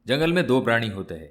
जंगल में दो प्राणी होते हैं,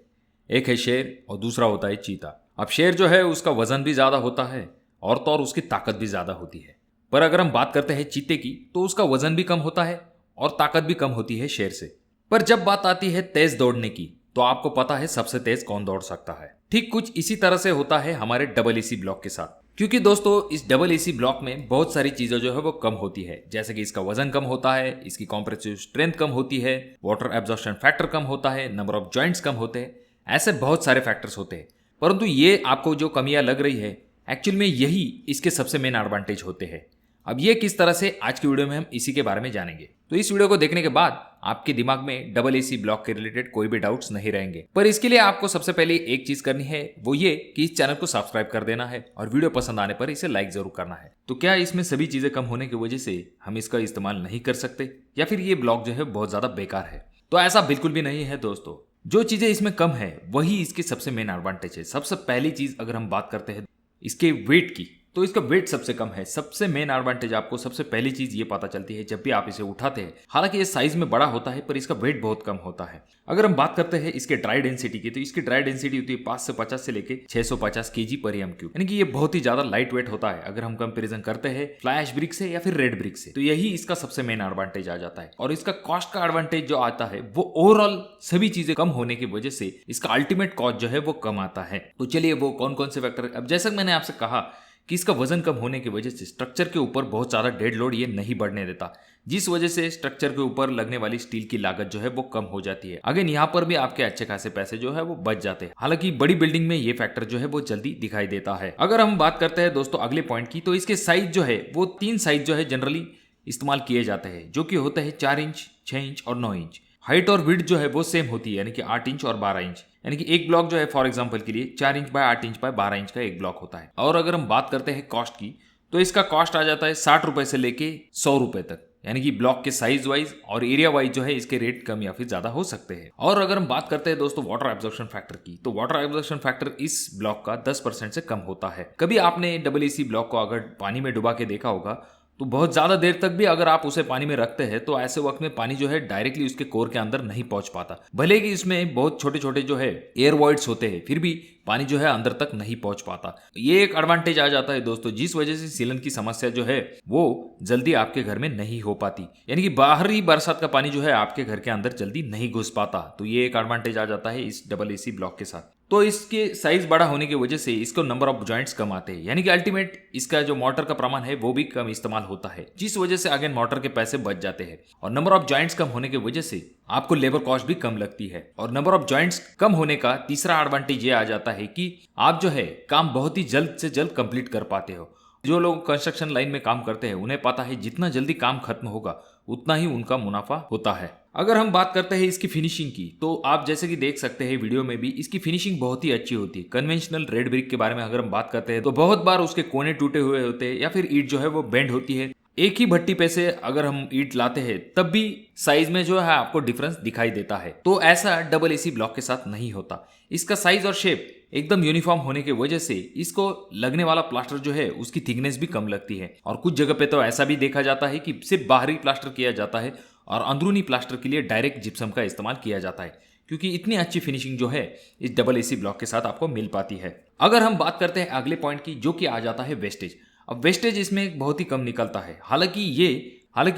एक है शेर और दूसरा होता है चीता। अब शेर जो है उसका वजन भी ज्यादा होता है और तो और उसकी ताकत भी ज्यादा होती है। पर अगर हम बात करते हैं चीते की तो उसका वजन भी कम होता है और ताकत भी कम होती है शेर से। पर जब बात आती है तेज दौड़ने की तो आपको पता है सबसे तेज कौन दौड़ सकता है। ठीक कुछ इसी तरह से होता है हमारे डबल एसी ब्लॉक के साथ, क्योंकि दोस्तों इस डबल एसी ब्लॉक में बहुत सारी चीजें जो है वो कम होती है, जैसे कि इसका वजन कम होता है, इसकी कॉम्प्रेसिव स्ट्रेंथ कम होती है, वाटर एब्जॉर्प्शन फैक्टर कम होता है, नंबर ऑफ जॉइंट्स कम होते हैं, ऐसे बहुत सारे फैक्टर्स होते हैं। परंतु ये आपको जो कमियां लग रही है एक्चुअल में यही इसके सबसे मेन एडवांटेज होते हैं। अब ये किस तरह से आज की वीडियो में हम इसी के बारे में जानेंगे। तो इस वीडियो को देखने के बाद आपके दिमाग में डबल एसी ब्लॉक के रिलेटेड कोई भी डाउट्स नहीं रहेंगे। पर इसके लिए आपको सबसे पहले एक चीज करनी है, वो ये कि इस चैनल को सब्सक्राइब कर देना है और वीडियो पसंद आने पर इसे लाइक जरूर करना है। तो क्या इसमें सभी चीजें कम होने की वजह से हम इसका इस्तेमाल नहीं कर सकते या फिर ये ब्लॉक जो है बहुत ज्यादा बेकार है? तो ऐसा बिल्कुल भी नहीं है दोस्तों। जो चीजें इसमें कम है वही इसके सबसे मेन एडवांटेज है। सबसे पहली चीज अगर हम बात करते हैं इसके वेट की, तो इसका वेट सबसे कम है। सबसे मेन एडवांटेज आपको सबसे पहली चीज ये पता चलती है जब भी आप इसे उठाते हैं। हालांकि ये साइज में बड़ा होता है पर इसका वेट बहुत कम होता है। अगर हम बात करते हैं इसके ड्राई डेंसिटी की, तो इसकी ड्राई डेंसिटी होती है 550 से लेके 650 kg पर एम क्यूब, यानी कि ये बहुत ही ज्यादा लाइट वेट होता है अगर हम कंपेरिजन करते हैं फ्लाई ऐश ब्रिक से या फिर रेड ब्रिक से। तो यही इसका सबसे मेन एडवांटेज आ जाता है। और इसका कॉस्ट का एडवांटेज जो आता है वो ओवरऑल सभी चीजें कम होने की वजह से इसका अल्टीमेट कॉस्ट जो है वो कम आता है। तो चलिए वो कौन कौन से फैक्टर, अब जैसा मैंने आपसे कहा कि इसका वजन कम होने की वजह से स्ट्रक्चर के ऊपर बहुत ज्यादा डेड लोड ये नहीं बढ़ने देता, जिस वजह से स्ट्रक्चर के ऊपर लगने वाली स्टील की लागत जो है वो कम हो जाती है। अगेन यहाँ पर भी आपके अच्छे खासे पैसे जो है वो बच जाते हैं। हालांकि बड़ी बिल्डिंग में ये फैक्टर जो है वो जल्दी दिखाई देता है। अगर हम बात करते हैं दोस्तों अगले पॉइंट की, तो इसके साइज जो है वो 3 साइज जो है जनरली इस्तेमाल किए जाते हैं, जो कि होते हैं 4 इंच, 6 इंच और 9 इंच। हाइट और विड्थ जो है वो सेम होती है, यानी कि 8 इंच और 12 इंच। यानी कि एक ब्लॉक जो है फॉर एग्जांपल के लिए 4 inch by 8 inch by 12 inch का एक ब्लॉक होता है। और अगर हम बात करते हैं कॉस्ट की, तो इसका कॉस्ट आ जाता है 60 रुपए से लेके 100 रुपए तक, यानी कि ब्लॉक के साइज वाइज और एरिया वाइज जो है इसके रेट कम या फिर ज्यादा हो सकते हैं। और अगर हम बात करते हैं दोस्तों वाटर एब्जॉर्प्शन फैक्टर की, तो वाटर एब्जॉर्प्शन फैक्टर इस ब्लॉक का 10% से कम होता है। कभी आपने डबल एसी ब्लॉक को अगर पानी में डुबा के देखा होगा, तो बहुत ज्यादा देर तक भी अगर आप उसे पानी में रखते हैं तो ऐसे वक्त में पानी जो है डायरेक्टली उसके कोर के अंदर नहीं पहुंच पाता। भले कि इसमें बहुत छोटे छोटे जो है एयर वॉइड्स होते हैं, फिर भी पानी जो है अंदर तक नहीं पहुंच पाता। ये एक एडवांटेज आ जाता है दोस्तों, जिस वजह से सीलन की समस्या जो है वो जल्दी आपके घर में नहीं हो पाती, यानी कि बाहरी बरसात का पानी जो है आपके घर के अंदर जल्दी नहीं घुस पाता। तो ये एक एडवांटेज आ जाता है इस डबल एसी ब्लॉक के साथ। तो इसके साइज बड़ा होने की वजह से इसको नंबर ऑफ जॉइंट्स कम आते हैं, यानी कि अल्टीमेट इसका जो मोटर का प्रमाण है वो भी कम इस्तेमाल होता है, जिस वजह से अगेन मोटर के पैसे बच जाते हैं। और नंबर ऑफ जॉइंट्स कम होने की वजह से आपको लेबर कॉस्ट भी कम लगती है। और नंबर ऑफ जॉइंट्स कम होने का तीसरा एडवांटेज ये आ जाता है कि आप जो है काम बहुत ही जल्द से जल्द कंप्लीट कर पाते हो। जो लोग कंस्ट्रक्शन लाइन में काम करते हैं उन्हें पता है जितना जल्दी काम खत्म होगा उतना ही उनका मुनाफा होता है। अगर हम बात करते हैं इसकी फिनिशिंग की, तो आप जैसे कि देख सकते हैं वीडियो में भी इसकी फिनिशिंग बहुत ही अच्छी होती है। कन्वेंशनल रेड ब्रिक के बारे में अगर हम बात करते हैं तो बहुत बार उसके कोने टूटे हुए होते हैं या फिर ईंट जो है वो बेंड होती है। एक ही भट्टी पे से अगर हम ईंट लाते हैं तब भी साइज में जो है आपको डिफरेंस दिखाई देता है। तो ऐसा डबल एसी ब्लॉक के साथ नहीं होता। इसका साइज और शेप एकदम यूनिफॉर्म होने की वजह से इसको लगने वाला प्लास्टर जो है उसकी थिकनेस भी कम लगती है। और कुछ जगह पे तो ऐसा भी देखा जाता है कि सिर्फ बाहरी प्लास्टर किया जाता है और अंदरूनी प्लास्टर के लिए डायरेक्ट जिप्सम का इस्तेमाल किया जाता है, क्योंकि इतनी अच्छी फिनिशिंग जो है इस डबल एसी ब्लॉक के साथ आपको मिल पाती है। अगर हम बात करते हैं अगले पॉइंट की, जो कि आ जाता है वेस्टेज। अब वेस्टेज इसमें बहुत ही कम निकलता है। हालांकि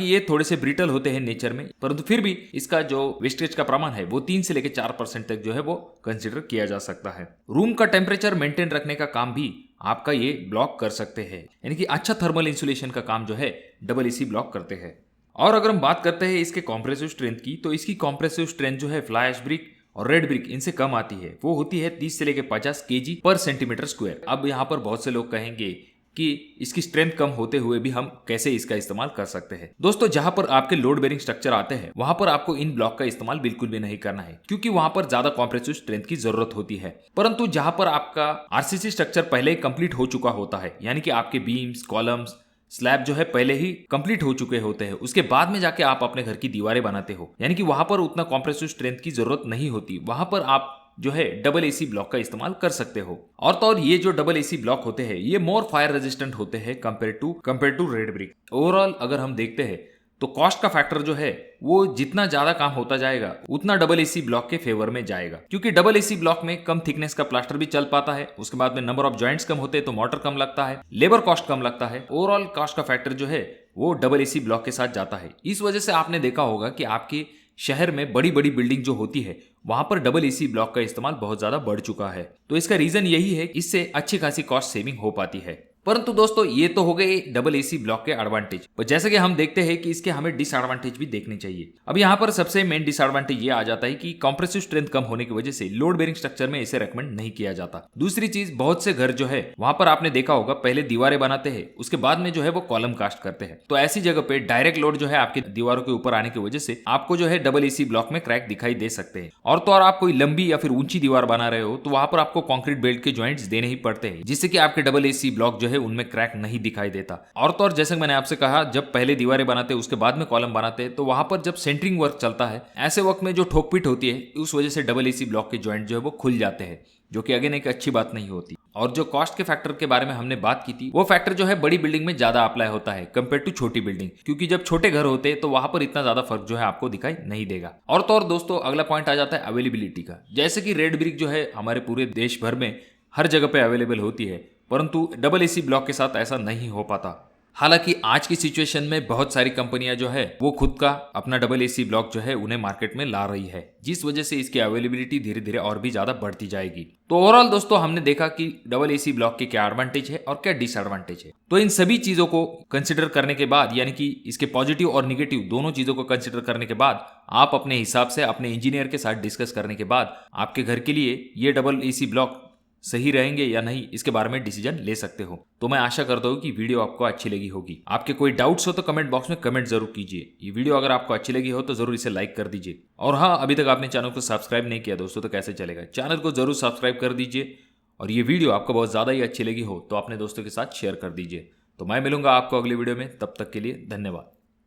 ये थोड़े से ब्रिटल होते हैं नेचर में, परंतु फिर भी इसका जो वेस्टेज का प्रमाण है वो 3 से लेकर 4% तक जो है वो कंसिडर किया जा सकता है। रूम का टेम्परेचर मेंटेन रखने का काम भी आपका ये ब्लॉक कर सकते हैं, यानी कि अच्छा थर्मल इंसुलेशन का काम जो है डबल एसी ब्लॉक करते हैं। और अगर हम बात करते हैं इसके कॉम्प्रेसिव स्ट्रेंथ की, तो इसकी कॉम्प्रेसिव स्ट्रेंथ जो है फ्लाई ऐश ब्रिक और रेड ब्रिक इनसे कम आती है। वो होती है 30 से लेकर 50 kg पर सेंटीमीटर स्क्वायर। अब यहाँ पर बहुत से लोग कहेंगे कि इसकी स्ट्रेंथ कम होते हुए भी हम कैसे इसका इस्तेमाल कर सकते हैं। दोस्तों जहां पर आपके लोड बेरिंग स्ट्रक्चर आते हैं वहां पर आपको इन ब्लॉक का इस्तेमाल बिल्कुल भी नहीं करना है, क्योंकि वहां पर ज्यादा कॉम्प्रेसिव स्ट्रेंथ की जरूरत होती है। परंतु जहां पर आपका आरसीसी स्ट्रक्चर पहले ही कंप्लीट हो चुका होता है, यानी कि आपके बीम्स, कॉलम्स, स्लैब जो है पहले ही कंप्लीट हो चुके होते हैं, उसके बाद में जाके आप अपने घर की दीवारें बनाते हो, यानी कि वहां पर उतना कॉम्प्रेसिव स्ट्रेंथ की जरूरत नहीं होती। वहां पर आप जो है डबल एसी ब्लॉक का इस्तेमाल कर सकते हो। और तो और ये जो डबल एसी ब्लॉक होते हैं ये मोर फायर रेजिस्टेंट होते हैं compare to red brick. Overall अगर हम देखते हैं तो कॉस्ट का फैक्टर जो है वो जितना ज्यादा काम होता जाएगा उतना डबल एसी ब्लॉक के फेवर में जाएगा, क्योंकि डबल एसी ब्लॉक में कम थिकनेस का प्लास्टर भी चल पाता है। उसके बाद में नंबर ऑफ जॉइंट्स कम होते हैं तो मोटर कम लगता है, लेबर कॉस्ट कम लगता है, ओवरऑल कॉस्ट का फैक्टर जो है वो डबल एसी ब्लॉक के साथ जाता है। इस वजह से आपने देखा होगा कि आपके शहर में बड़ी बड़ी बिल्डिंग जो होती है वहां पर डबल एसी ब्लॉक का इस्तेमाल बहुत ज्यादा बढ़ चुका है। तो इसका रीजन यही है, इससे अच्छी खासी कॉस्ट सेविंग हो पाती है। परंतु दोस्तों ये तो हो गए डबल एसी ब्लॉक के एडवांटेज, पर जैसे कि हम देखते हैं कि इसके हमें डिसएडवांटेज भी देखने चाहिए। अब यहाँ पर सबसे मेन डिसएडवांटेज ये आ जाता है कि कंप्रेसिव स्ट्रेंथ कम होने की वजह से लोड बेरिंग स्ट्रक्चर में इसे रेकमेंड नहीं किया जाता। दूसरी चीज, बहुत से घर जो है वहां पर आपने देखा होगा पहले दीवारें बनाते हैं, उसके बाद में जो है वो कॉलम कास्ट करते हैं। तो ऐसी जगह पे डायरेक्ट लोड जो है आपकी दीवारों के ऊपर आने की वजह से आपको जो है डबल एसी ब्लॉक में क्रैक दिखाई दे सकते हैं। और तो और आप कोई लंबी या फिर ऊंची दीवार बना रहे हो तो वहां पर आपको कॉन्क्रीट बेल्ट के जॉइंट्स देने ही पड़ते हैं, जिससे कि आपके डबल एसी ब्लॉक जो है उनमें क्रैक नहीं दिखाई देता। और तो और जैसे मैंने आपसे कहा, जब पहले दीवारें बनाते हैं उसके बाद में कॉलम बनाते हैं तो वहां पर जब सेंटरिंग वर्क चलता है ऐसे वक्त में जो ठोक पीट होती है उस वजह से डबल एसी ब्लॉक के जॉइंट जो है वो खुल जाते हैं, जो कि अगेन एक अच्छी बात नहीं होती। और जो कॉस्ट के फैक्टर के बारे में हमने बात की थी वो फैक्टर जो है बड़ी बिल्डिंग में ज्यादा अप्लाई होता है कंपेयर टू छोटी बिल्डिंग, क्योंकि जब छोटे घर होते हैं तो वहां पर इतना ज्यादा फर्क जो है आपको दिखाई नहीं देगा। और तो और दोस्तों अगला पॉइंट आ जाता है अवेलेबिलिटी का। जैसे कि रेड ब्रिक जो है हमारे पूरे देश भर में हर जगह पे अवेलेबल होती है, परंतु डबल एसी ब्लॉक के साथ ऐसा नहीं हो पाता। हालांकि आज की सिचुएशन में बहुत सारी कंपनियां जो है वो खुद का अपना डबल एसी ब्लॉक जो है उन्हें मार्केट में ला रही है, जिस वजह से इसकी अवेलेबिलिटी धीरे धीरे और भी ज्यादा बढ़ती जाएगी। तो ओवरऑल दोस्तों हमने देखा कि डबल एसी ब्लॉक के क्या एडवांटेज है और क्या डिसएडवांटेज है। तो इन सभी चीजों को कंसिडर करने के बाद, यानी कि इसके पॉजिटिव और निगेटिव दोनों चीजों को कंसिडर करने के बाद आप अपने हिसाब से अपने इंजीनियर के साथ डिस्कस करने के बाद आपके घर के लिए ये डबल एसी ब्लॉक सही रहेंगे या नहीं इसके बारे में डिसीजन ले सकते हो। तो मैं आशा करता हूँ कि वीडियो आपको अच्छी लगी होगी। आपके कोई डाउट्स हो तो कमेंट बॉक्स में कमेंट जरूर कीजिए। ये वीडियो अगर आपको अच्छी लगी हो तो जरूर इसे लाइक कर दीजिए। और हाँ, अभी तक आपने चैनल को सब्सक्राइब नहीं किया दोस्तों तो कैसे चलेगा, चैनल को जरूर सब्सक्राइब कर दीजिए। और ये वीडियो आपको बहुत ज़्यादा ही अच्छी लगी हो तो अपने दोस्तों के साथ शेयर कर दीजिए। तो मैं मिलूंगा आपको अगली वीडियो में, तब तक के लिए धन्यवाद।